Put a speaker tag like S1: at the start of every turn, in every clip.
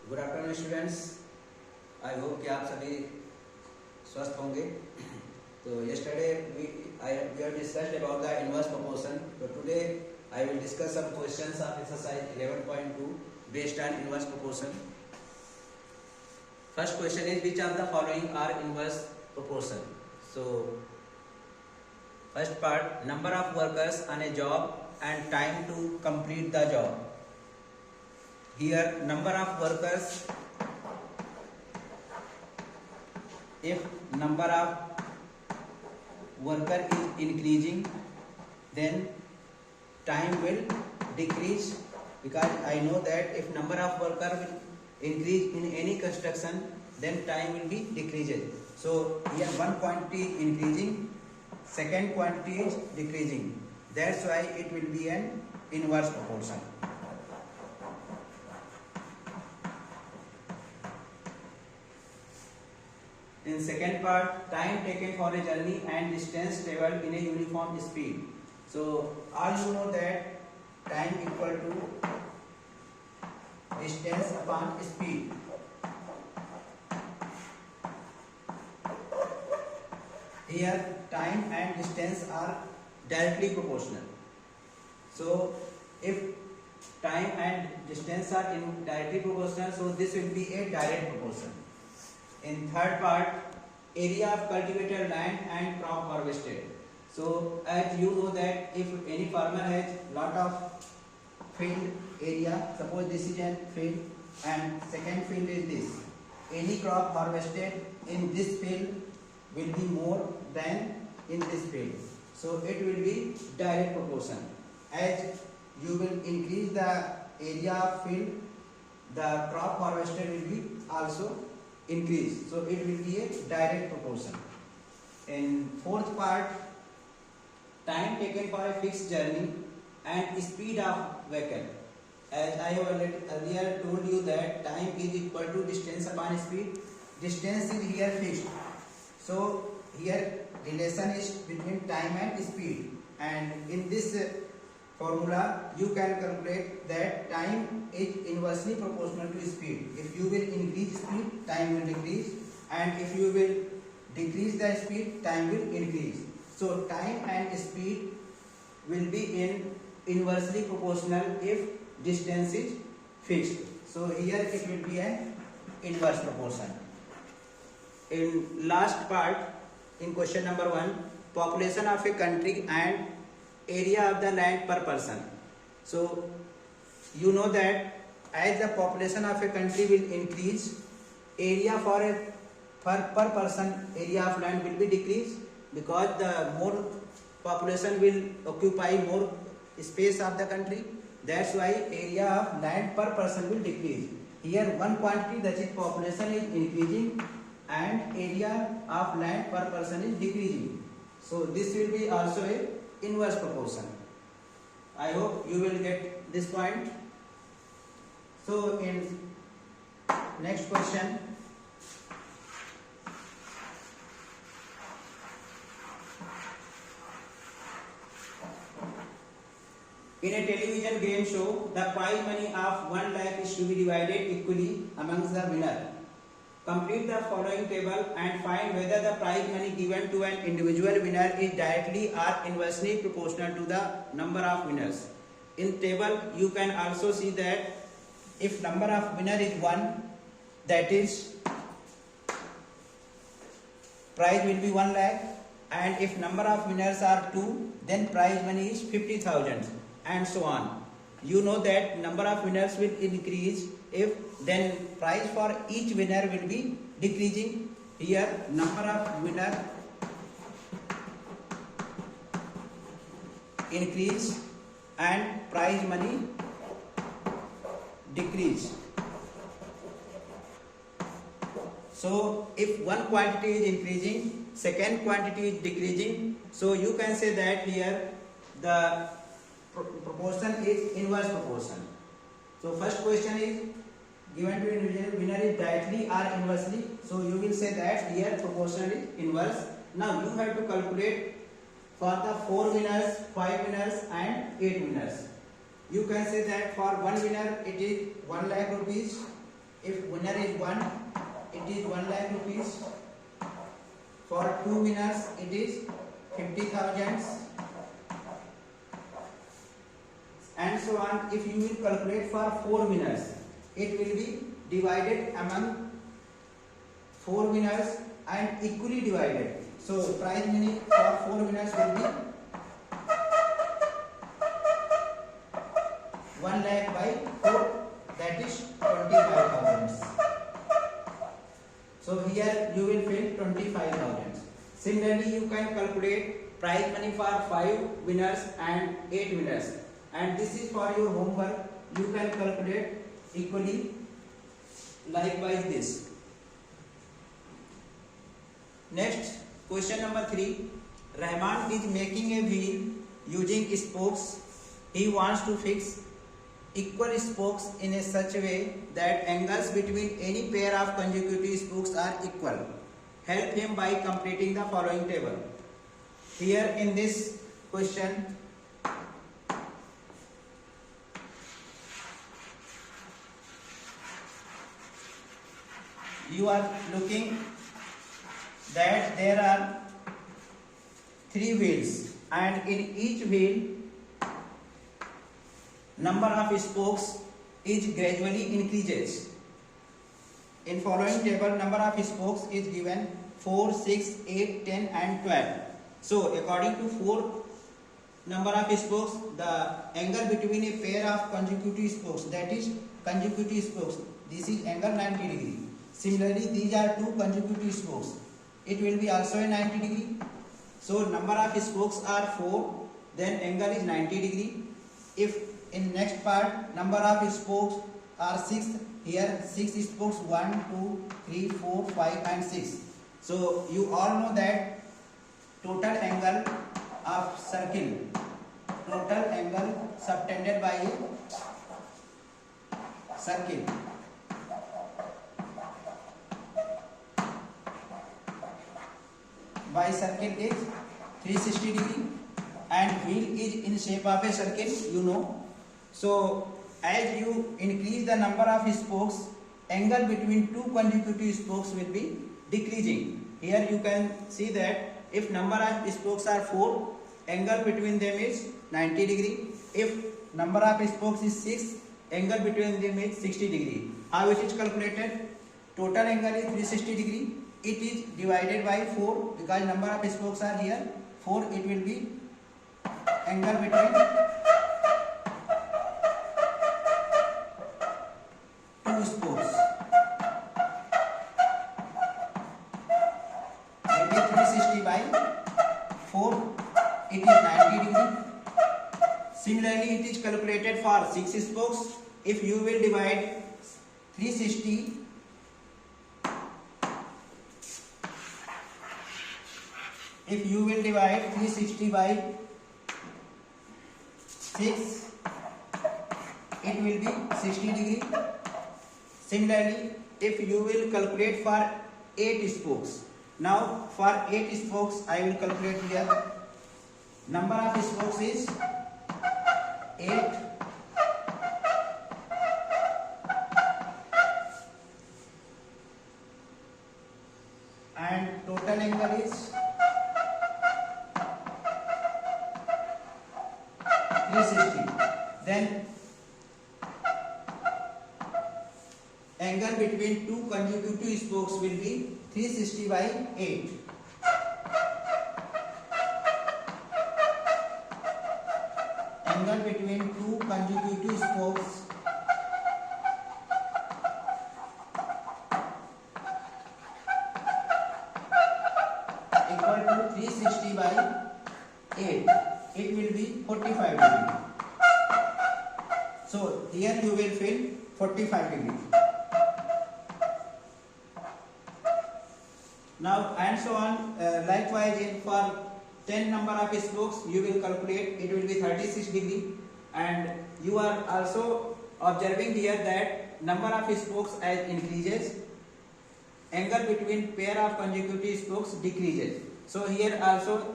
S1: Good afternoon students. I hope कि आप सभी स्वस्थ होंगे। तो yesterday we have discussed about the inverse proportion. So today I will discuss some questions of exercise 11.2 based on inverse proportion. First question is, which of the following are inverse proportion? So first part, number of workers on a job and time to complete the job. Here number of workers, if number of worker is increasing, then time will decrease, because I know that if number of worker will increase in any construction, then time will be decreased. So here one quantity increasing, second quantity is decreasing. That's why it will be an inverse proportion. In second part, time taken for a journey and distance traveled in a uniform speed. So all you know that time equal to distance upon speed. Here time and distance are directly proportional. So if time and distance are directly proportional, so this will be a direct proportion. In third part, area of cultivated land and crop harvested. So as you know that if any farmer has lot of field area, suppose this is a field and second field is this, any crop harvested in this field will be more than in this field. So it will be direct proportion. As you will increase the area of field, the crop harvested will be also increase. So it will be a direct proportion. In fourth part, time taken for a fixed journey and speed of vehicle. As I have earlier told you that time is equal to distance upon speed. Distance is here fixed. So here relation is between time and speed. And in this formula, you can calculate that time is inversely proportional to speed. If you will increase speed, time will decrease, and if you will decrease the speed, time will increase. So time and speed will be inversely proportional if distance is fixed. So here it will be an inverse proportion. In last part, in question number 1, population of a country and area of the land per person. So you know that as the population of a country will increase, area per person area of land will be decreased, because the more population will occupy more space of the country. That's why area of land per person will decrease. Here one quantity, that is population, is increasing and area of land per person is decreasing. So this will be also a inverse proportion. I hope you will get this point. So in next question, in a television game show, the prize money of 1 lakh is to be divided equally amongst the winner. Complete the following table and find whether the prize money given to an individual winner is directly or inversely proportional to the number of winners. In table, you can also see that if number of winner is 1, that is prize will be 1 lakh, and if number of winners are 2, then prize money is 50,000, and so on. You know that number of winners will increase, if then price for each winner will be decreasing. Here number of winner increase and prize money decrease. So if one quantity is increasing, second quantity is decreasing, so you can say that here the proportion is inverse proportion. So first question is given to individual winner is directly or inversely. So you will say that here proportion is inverse. Now you have to calculate for the 4 winners, 5 winners and 8 winners. You can say that for one winner it is 1 lakh rupees. if winner is 1, it is 1 lakh rupees. For 2 winners, it is 50,000, and so on. If you will calculate for 4 winners, it will be divided among 4 winners and equally divided. So prize money for 4 winners will be 1 lakh by 4, that is 25,000. So here you will fill 25,000. Similarly, you can calculate prize money for 5 winners and 8 winners. And this is for your homework. You can calculate equally likewise this. Next, question number 3. Rahman is making a wheel using spokes. He wants to fix equal spokes in a such way that angles between any pair of consecutive spokes are equal. Help him by completing the following table. Here in this question, you are looking that there are 3 wheels, and in each wheel number of spokes is gradually increases. In following table, number of spokes is given 4, 6, 8, 10 and 12. So according to 4 number of spokes, the angle between a pair of consecutive spokes, that is consecutive spokes, this is angle 90 degree. Similarly, these are 2 consecutive spokes, it will be also a 90 degree. So number of spokes are 4, then angle is 90 degree. If in next part number of spokes are 6, here 6 spokes, 1, 2, 3, 4, 5 and 6. So you all know that total angle of circle, total angle subtended by a circle, by circle is 360 degree, and wheel is in shape of a circle, you know. So as you increase the number of spokes, angle between 2 consecutive spokes will be decreasing. Here you can see that if number of spokes are 4, angle between them is 90 degree. If number of spokes is 6, angle between them is 60 degree. How it is calculated? Total angle is 360 degree. It is divided by 4 because number of spokes are here 4. It will be angle between 2 spokes. It is 360 by 4. It is 90 degree. Similarly, it is calculated for 6 spokes. If you will divide 360 by 6, it will be 60 degree. Similarly, if you will calculate for 8 spokes, now for 8 spokes I will calculate here. Number of spokes is 8, and total angle is 360. Then angle between 2 consecutive spokes will be 360 by 8. Angle between 2 consecutive spokes equal to 360 by 8. It will be 45 degree. So here you will fill 45 degree. Now and so on. Likewise, for 10 number of spokes you will calculate, it will be 36 degree. And you are also observing here that number of spokes as increases, angle between pair of consecutive spokes decreases. So here also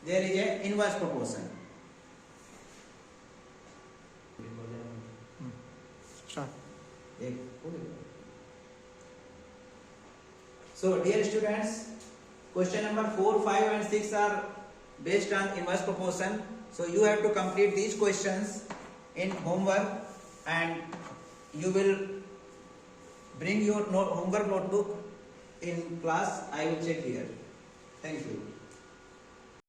S1: there is a inverse proportion.
S2: Start.
S1: So dear students, question number 4, 5 and 6 are based on inverse proportion. So you have to complete these questions in homework, and you will bring your homework notebook in class. I will check here. Thank you.